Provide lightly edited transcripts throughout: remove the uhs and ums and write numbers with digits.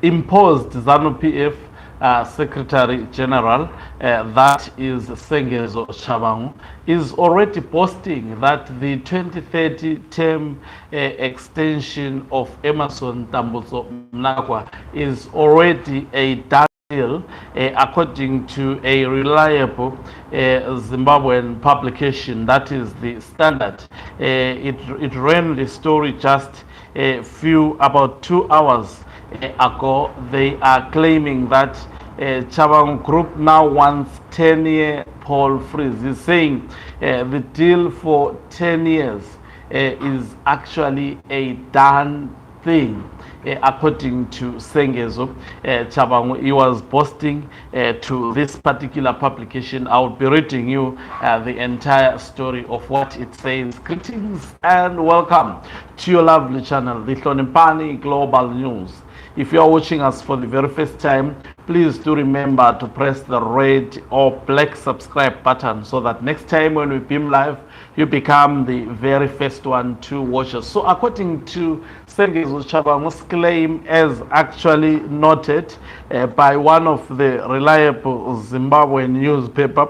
imposed ZANU-PF Secretary General, that is Sengezo Tshabangu, is already posting that the 2030 term extension of Emerson Mnangagwa is already a done deal, according to a reliable Zimbabwean publication, that is the Standard. It ran the story just about 2 hours ago. They are claiming that Tshabangu Group now wants 10-year poll freeze. He's saying the deal for 10 years is actually a done thing. According to Sengezo Tshabangu, he was posting to this particular publication. I will be reading you the entire story of what it says. Greetings and welcome to your lovely channel, the Hloniphani Global News. If you are watching us for the very first time, please do remember to press the red or black subscribe button so that next time when we beam live, you become the very first one to watch us. So according to Sengezo Tshabangu's claim, as actually noted by one of the reliable Zimbabwean newspaper,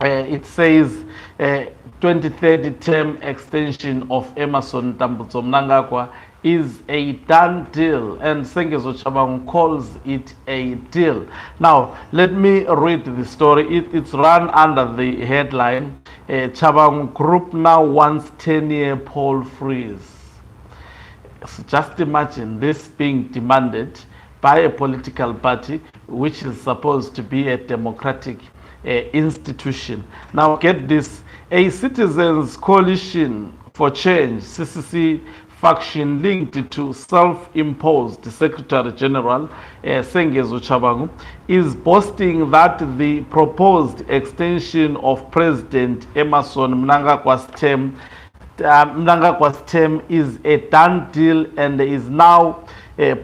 it says 2030 term extension of Emerson Mnangagwa is a done deal, and Sengezo Tshabangu calls it a deal. Now, let me read the story. It's run under the headline, Tshabangu Group now wants 10-year poll freeze. So just imagine this being demanded by a political party which is supposed to be a democratic institution. Now, get this, a Citizens Coalition for Change, CCC, faction linked to self-imposed Secretary General Sengezo Tshabangu is boasting that the proposed extension of President Emerson Mnangagwa's term is a done deal and is now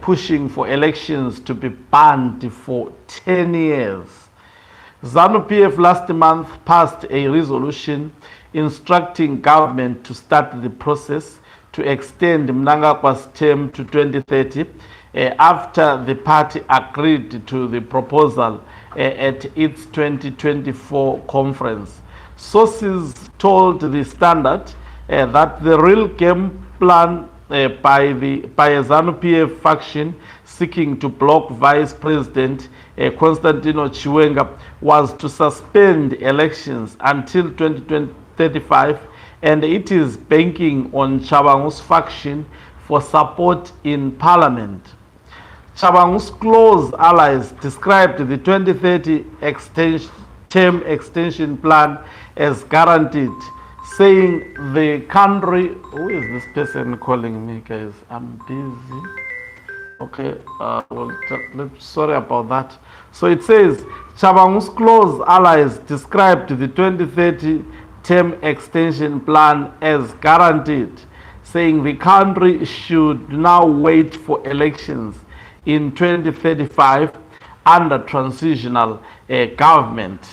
pushing for elections to be banned for 10 years. ZANU-PF last month passed a resolution instructing government to start the process to extend Mnangagwa's term to 2030 after the party agreed to the proposal at its 2024 conference. Sources told the Standard that the real game plan by a ZANU-PF faction seeking to block Vice President Constantino Chiwenga was to suspend elections until 2035, and it is banking on Tshabangu's faction for support in parliament. Tshabangu's close allies described the 2030 term extension plan as guaranteed, saying the country... Who is this person calling me, guys? I'm busy. Okay, sorry about that. So it says, Tshabangu's close allies described the 2030 term extension plan as guaranteed, saying the country should now wait for elections in 2035 under transitional government.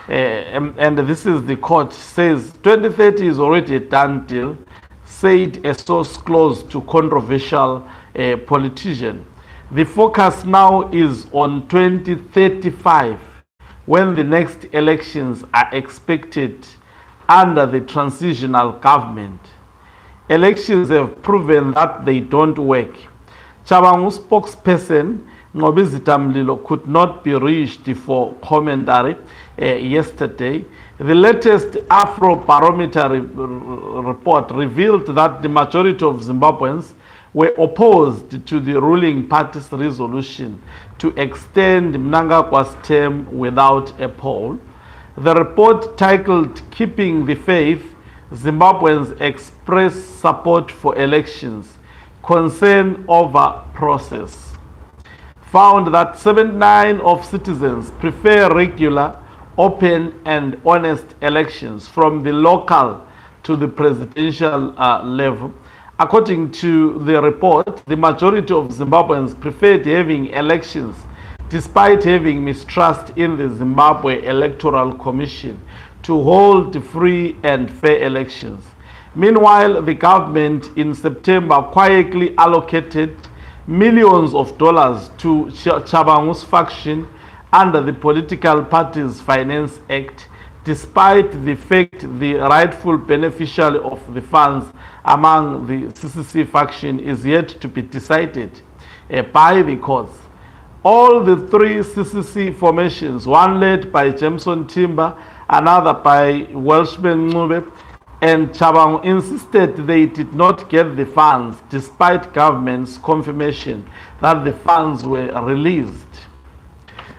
And this is the court, says 2030 is already a done deal, said a source close to controversial politician. The focus now is on 2035, when the next elections are expected under the transitional government. Elections have proven that they don't work. Tshabangu's spokesperson, Ngobizita Mlilo, could not be reached for commentary yesterday. The latest Afrobarometer report revealed that the majority of Zimbabweans were opposed to the ruling party's resolution to extend Mnangagwa's term without a poll. The report, titled Keeping the Faith, Zimbabweans Express Support for Elections, Concern Over Process, found that 79% of citizens prefer regular, open and honest elections from the local to the presidential level. According to the report, the majority of Zimbabweans preferred having elections despite having mistrust in the Zimbabwe Electoral Commission to hold free and fair elections. Meanwhile, the government in September quietly allocated millions of dollars to Tshabangu's faction under the Political Parties Finance Act, despite the fact the rightful beneficiary of the funds among the CCC faction is yet to be decided by the courts. All the three CCC formations, one led by Jameson Timber, another by Welshman Ncube, and Tshabangu, insisted they did not get the funds despite government's confirmation that the funds were released.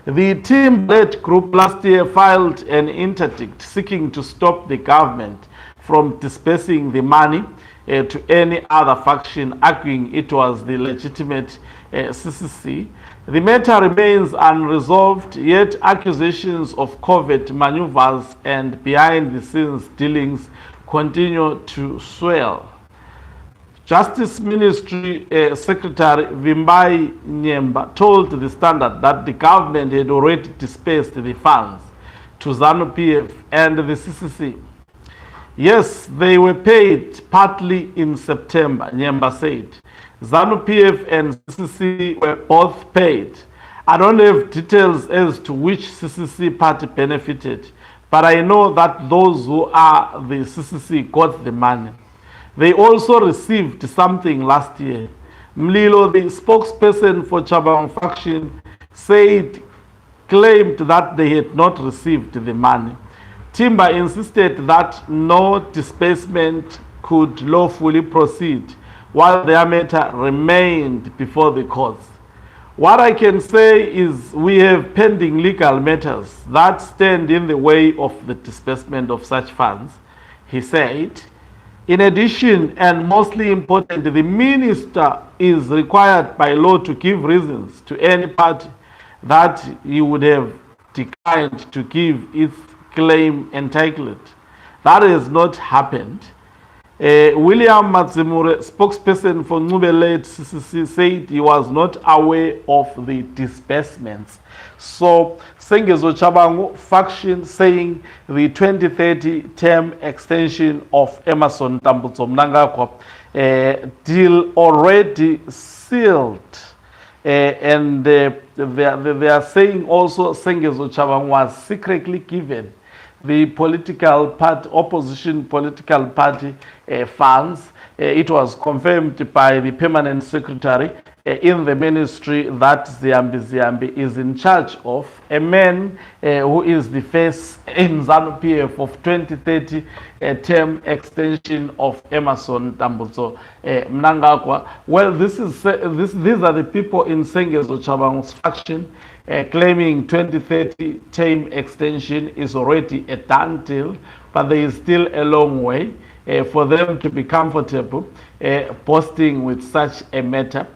The team-led group last year filed an interdict seeking to stop the government from dispersing the money to any other faction, arguing it was the legitimate CCC. The matter remains unresolved, yet accusations of covert maneuvers and behind-the-scenes dealings continue to swell. Justice Ministry Secretary Vimbai Nyemba told the Standard that the government had already dispersed the funds to ZANU-PF and the CCC. Yes, they were paid partly in September, Nyemba said. ZANU-PF and CCC were both paid. I don't have details as to which CCC party benefited, but I know that those who are the CCC got the money. They also received something last year. Mlilo, the spokesperson for Tshabangu faction, claimed that they had not received the money. Timber insisted that no disbursement could lawfully proceed while their matter remained before the courts. What I can say is we have pending legal matters that stand in the way of the disbursement of such funds, he said. In addition, and mostly important, the minister is required by law to give reasons to any party that he would have declined to give its claim entitled. That has not happened. William Matzimure, spokesperson for Ncube-led CCC, said he was not aware of the disbursements. So, Sengezo Tshabangu faction saying the 2030 term extension of Emerson Mnangagwa deal already sealed. And they are saying also Sengezo Tshabangu was secretly given the political party, opposition political party funds. It was confirmed by the permanent secretary in the ministry that Ziambi is in charge of, a man who is the face in ZANU-PF of 2030 term extension of Emerson Mnangagwa. Well, these are the people in Sengezo Tshabangu's faction claiming 2030 term extension is already a done deal, but there is still a long way for them to be comfortable boasting with such a matter.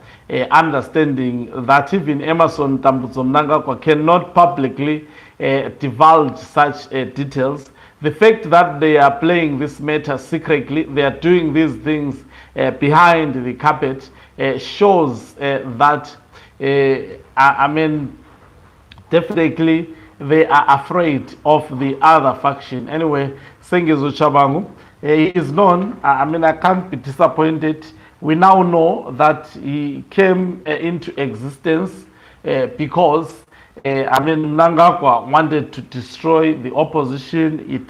Understanding that even Emerson Mnangagwa cannot publicly divulge such details. The fact that they are playing this matter secretly, they are doing these things behind the carpet, shows that, I mean, definitely they are afraid of the other faction. Anyway, Sengezo Tshabangu, he is known. I mean, I can't be disappointed. We now know that he came into existence because, I mean, Mnangagwa wanted to destroy the opposition.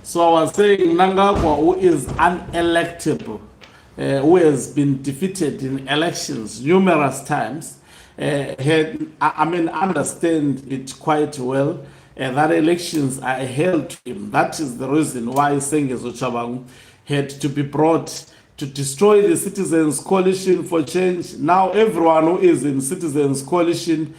So I was saying Mnangagwa, who is unelectable, who has been defeated in elections numerous times, understand it quite well. That elections are held to him. That is the reason why Sengezo Tshabangu had to be brought to destroy the Citizens Coalition for Change. Now everyone who is in Citizens Coalition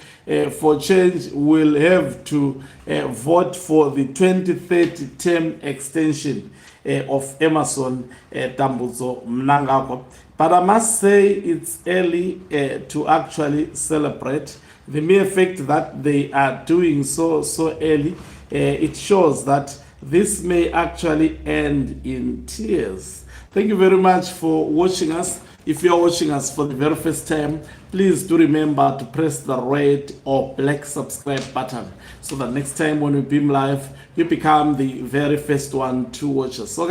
for Change will have to vote for the 2030 term extension of Emerson Mnangagwa. But I must say it's early to actually celebrate. The mere fact that they are doing so early, it shows that this may actually end in tears. Thank you very much for watching us. If you're watching us for the very first time, please do remember to press the red or black subscribe button so that next time when we beam live, you become the very first one to watch us. So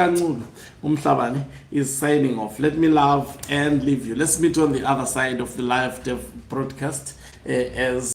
Umhlabane is signing off. Let me love and leave you. Let's meet on the other side of the live broadcast as